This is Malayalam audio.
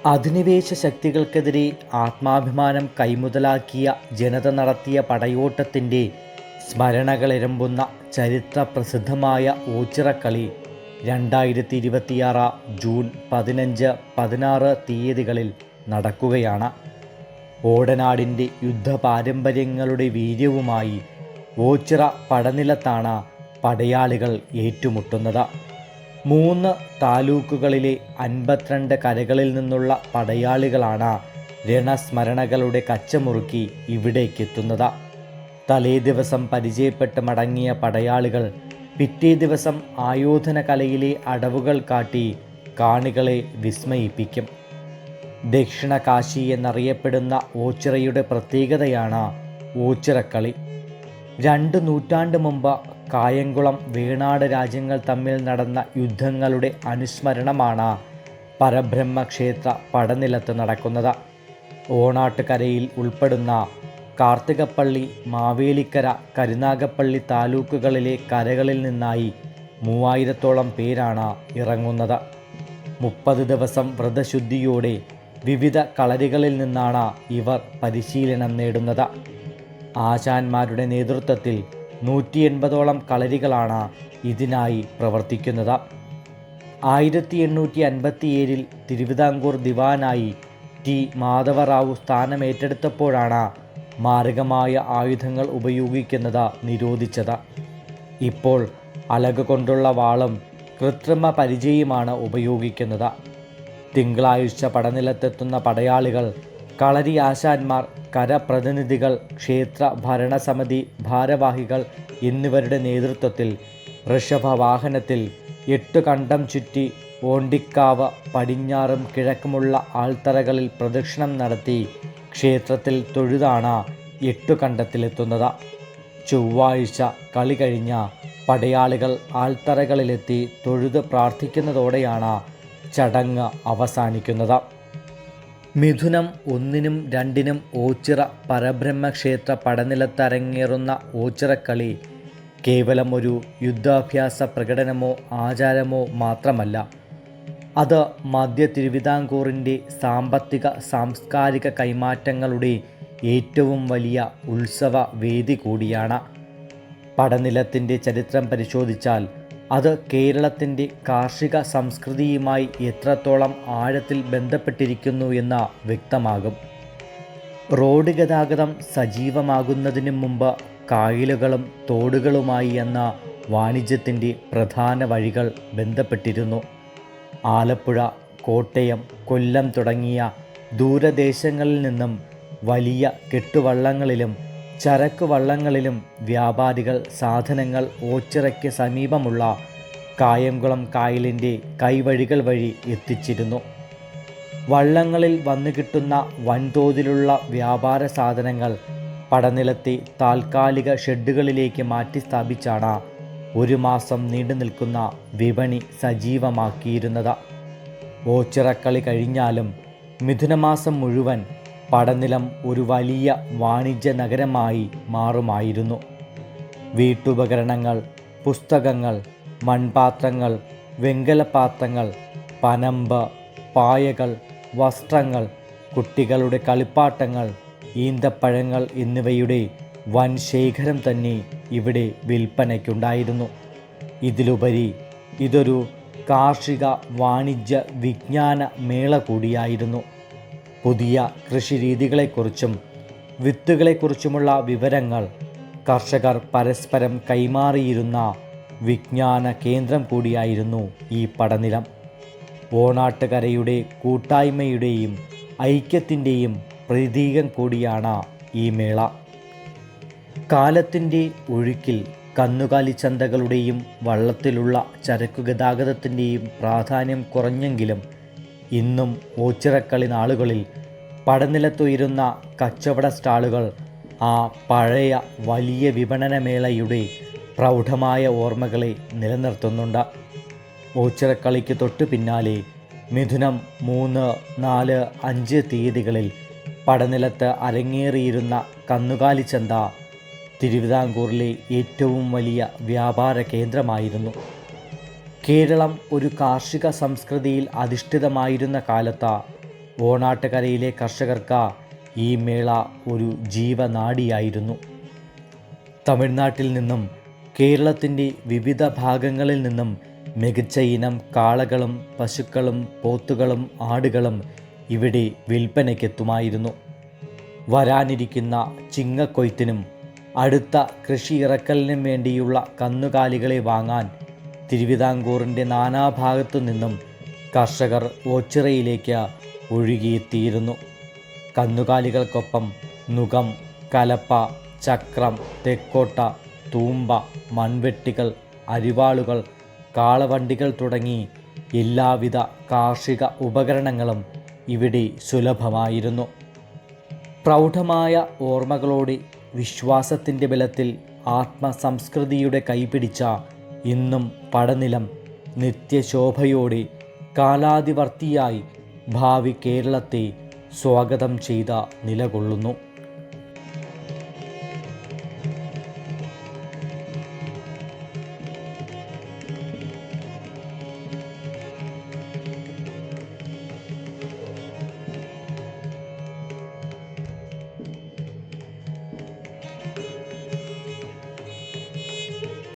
അധിനിവേശ ശക്തികൾക്കെതിരെ ആത്മാഭിമാനം കൈമുതലാക്കിയ ജനത നടത്തിയ പടയോട്ടത്തിൻ്റെ സ്മരണകളിരമ്പുന്ന ചരിത്ര പ്രസിദ്ധമായ ഓച്ചിറക്കളി 2026 ജൂൺ 15, 16 തീയതികളിൽ നടക്കുകയാണ്. ഓടനാടിൻ്റെ യുദ്ധപാരമ്പര്യങ്ങളുടെ വീര്യവുമായി ഓച്ചിറ പടനിലത്താണ് പടയാളികൾ ഏറ്റുമുട്ടുന്നത്. 3 താലൂക്കുകളിലെ 52 കരകളിൽ നിന്നുള്ള പടയാളികളാണ് രണസ്മരണകളുടെ കച്ചമുറുക്കി ഇവിടേക്കെത്തുന്നത്. തലേ ദിവസം പരിചയപ്പെട്ട് മടങ്ങിയ പടയാളികൾ പിറ്റേ ദിവസം ആയോധന കലയിലെ അടവുകൾ കാട്ടി കാണികളെ വിസ്മയിപ്പിക്കും. ദക്ഷിണ കാശി എന്നറിയപ്പെടുന്ന ഓച്ചിറയുടെ പ്രത്യേകതയാണ് ഓച്ചിറക്കളി. 2 നൂറ്റാണ്ട് മുമ്പ് കായംകുളം, വേണാട് രാജ്യങ്ങൾ തമ്മിൽ നടന്ന യുദ്ധങ്ങളുടെ അനുസ്മരണമാണ് പരബ്രഹ്മക്ഷേത്ര പടനിലത്ത് നടക്കുന്നത്. ഓണാട്ടുകരയിൽ ഉൾപ്പെടുന്ന കാർത്തികപ്പള്ളി, മാവേലിക്കര, കരുനാഗപ്പള്ളി താലൂക്കുകളിലെ കരകളിൽ നിന്നായി 3000-ഓളം പേരാണ് ഇറങ്ങുന്നത്. 30 ദിവസം വ്രതശുദ്ധിയോടെ വിവിധ കളരികളിൽ നിന്നാണ് ഇവർ പരിശീലനം നേടുന്നത്. ആശാന്മാരുടെ നേതൃത്വത്തിൽ 180ഓളം കളരികളാണ് ഇതിനായി പ്രവർത്തിക്കുന്നത്. 1857 തിരുവിതാംകൂർ ദിവാനായി ടി മാധവറാവു സ്ഥാനമേറ്റെടുത്തപ്പോഴാണ് മാരകമായ ആയുധങ്ങൾ ഉപയോഗിക്കുന്നത് നിരോധിച്ചത്. ഇപ്പോൾ അലക് കൊണ്ടുള്ള വാളും കൃത്രിമ പരിചയമാണ് ഉപയോഗിക്കുന്നത്. തിങ്കളാഴ്ച പടനിലത്തെത്തുന്ന പടയാളികൾ കളരി ആശാന്മാർ, കരപ്രതിനിധികൾ, ക്ഷേത്ര ഭരണസമിതി ഭാരവാഹികൾ എന്നിവരുടെ നേതൃത്വത്തിൽ ഋഷഭവാഹനത്തിൽ 8 കണ്ടം ചുറ്റി ഓണ്ടിക്കാവ് പടിഞ്ഞാറും കിഴക്കുമുള്ള ആൾത്തറകളിൽ പ്രദക്ഷിണം നടത്തി ക്ഷേത്രത്തിൽ തൊഴുതാണ് 8 കണ്ടത്തിലെത്തുന്നത്. ചൊവ്വാഴ്ച കളി കഴിഞ്ഞ പടയാളികൾ ആൾത്തറകളിലെത്തി തൊഴുത് പ്രാർത്ഥിക്കുന്നതോടെയാണ് ചടങ്ങ് അവസാനിക്കുന്നത്. മിഥുനം 1-നും 2-നും ഓച്ചിറ പരബ്രഹ്മക്ഷേത്ര പടനിലത്തരങ്ങേറുന്ന ഓച്ചിറക്കളി കേവലം ഒരു യുദ്ധാഭ്യാസ പ്രകടനമോ ആചാരമോ മാത്രമല്ല. അത് മധ്യ തിരുവിതാംകൂറിൻ്റെ സാമ്പത്തിക സാംസ്കാരിക കൈമാറ്റങ്ങളുടെ ഏറ്റവും വലിയ ഉത്സവ വേദി കൂടിയാണ്. പടനിലത്തിൻ്റെ ചരിത്രം പരിശോധിച്ചാൽ അത് കേരളത്തിൻ്റെ കാർഷിക സംസ്കൃതിയുമായി എത്രത്തോളം ആഴത്തിൽ ബന്ധപ്പെട്ടിരിക്കുന്നു എന്ന് വ്യക്തമാകും. റോഡ് ഗതാഗതം സജീവമാകുന്നതിന് മുമ്പ് കായലുകളും തോടുകളുമായി എന്ന വാണിജ്യത്തിൻ്റെ പ്രധാന വഴികൾ ബന്ധപ്പെട്ടിരുന്നു. ആലപ്പുഴ, കോട്ടയം, കൊല്ലം തുടങ്ങിയ ദൂരദേശങ്ങളിൽ നിന്നും വലിയ കെട്ടുവള്ളങ്ങളിലും ചരക്ക് വള്ളങ്ങളിലും വ്യാപാരികൾ സാധനങ്ങൾ ഓച്ചിറയ്ക്ക് സമീപമുള്ള കായംകുളം കായലിൻ്റെ കൈവഴികൾ വഴി എത്തിച്ചിരുന്നു. വള്ളങ്ങളിൽ വന്നു കിട്ടുന്ന വൻതോതിലുള്ള വ്യാപാര സാധനങ്ങൾ പടനിലത്തെ താൽക്കാലിക ഷെഡുകളിലേക്ക് മാറ്റി സ്ഥാപിച്ചാണ് 1 മാസം നീണ്ടു നിൽക്കുന്ന വിപണി സജീവമാക്കിയിരുന്നത്. ഓച്ചിറക്കളി കഴിഞ്ഞാലും മിഥുനമാസം മുഴുവൻ പടനിലം ഒരു വലിയ വാണിജ്യ നഗരമായി മാറുമായിരുന്നു. വീട്ടുപകരണങ്ങൾ, പുസ്തകങ്ങൾ, മൺപാത്രങ്ങൾ, വെങ്കലപാത്രങ്ങൾ, പനമ്പ്, പായകൾ, വസ്ത്രങ്ങൾ, കുട്ടികളുടെ കളിപ്പാട്ടങ്ങൾ, ഈന്തപ്പഴങ്ങൾ എന്നിവയുടെ വൻ ശേഖരം തന്നെ ഇവിടെ വിൽപ്പനയ്ക്കുണ്ടായിരുന്നു. ഇതിലുപരി ഇതൊരു കാർഷിക വാണിജ്യ വിജ്ഞാന മേള കൂടിയായിരുന്നു. പുതിയ കൃഷിരീതികളെക്കുറിച്ചും വിത്തുകളെക്കുറിച്ചുമുള്ള വിവരങ്ങൾ കർഷകർ പരസ്പരം കൈമാറിയിരുന്ന വിജ്ഞാന കേന്ദ്രം കൂടിയായിരുന്നു ഈ പടനിലം. ഓണാട്ടുകരയുടെ കൂട്ടായ്മയുടെയും ഐക്യത്തിൻ്റെയും പ്രതീകം കൂടിയാണ് ഈ മേള. കാലത്തിൻ്റെ ഒഴുക്കിൽ കന്നുകാലിച്ചന്തകളുടെയും വള്ളത്തിലുള്ള ചരക്കു ഗതാഗതത്തിൻ്റെയും പ്രാധാന്യം കുറഞ്ഞെങ്കിലും ഇന്നും ഓച്ചിറക്കളി നാളുകളിൽ പടനിലത്തുയരുന്ന കച്ചവട സ്റ്റാളുകൾ ആ പഴയ വലിയ വിപണനമേളയുടെ പ്രൗഢമായ ഓർമ്മകളെ നിലനിർത്തുന്നുണ്ട്. ഓച്ചിറക്കളിക്ക് തൊട്ടു പിന്നാലെ മിഥുനം 3, 4, 5 തീയതികളിൽ പടനിലത്ത് അരങ്ങേറിയിരുന്ന കന്നുകാലിച്ചന്ത തിരുവിതാംകൂറിലെ ഏറ്റവും വലിയ വ്യാപാര കേന്ദ്രമായിരുന്നു. കേരളം ഒരു കാർഷിക സംസ്കൃതിയിൽ അധിഷ്ഠിതമായിരുന്ന കാലത്ത് ഓണാട്ടുകരയിലെ കർഷകർക്ക് ഈ മേള ഒരു ജീവനാഡിയായിരുന്നു. തമിഴ്നാട്ടിൽ നിന്നും കേരളത്തിൻ്റെ വിവിധ ഭാഗങ്ങളിൽ നിന്നും മികച്ച ഇനം കാളകളും പശുക്കളും പോത്തുകളും ആടുകളും ഇവിടെ വിൽപ്പനയ്ക്കെത്തുമായിരുന്നു. വരാനിരിക്കുന്ന ചിങ്ങക്കൊയ്ത്തിനും അടുത്ത കൃഷി ഇറക്കലിനും വേണ്ടിയുള്ള കന്നുകാലികളെ വാങ്ങാൻ തിരുവിതാംകൂറിൻ്റെ നാനാഭാഗത്തു നിന്നും കർഷകർ ഓച്ചിറയിലേക്ക് ഒഴുകിയെത്തിയിരുന്നു. കന്നുകാലികൾക്കൊപ്പം നുകം, കലപ്പ, ചക്രം, തെക്കോട്ട, തൂമ്പ, മൺവെട്ടികൾ, അരിവാളുകൾ, കാളവണ്ടികൾ തുടങ്ങി എല്ലാവിധ കാർഷിക ഉപകരണങ്ങളും ഇവിടെ സുലഭമായിരുന്നു. പ്രൗഢമായ ഓർമ്മകളോടെ വിശ്വാസത്തിൻ്റെ ബലത്തിൽ ആത്മസംസ്കൃതിയുടെ കൈപിടിച്ച ഇന്നും പടനിലം നിത്യശോഭയോടെ കാലാതിവർത്തിയായി ഭാവി കേരളത്തെ സ്വാഗതം ചെയ്ത് നിലകൊള്ളുന്നു.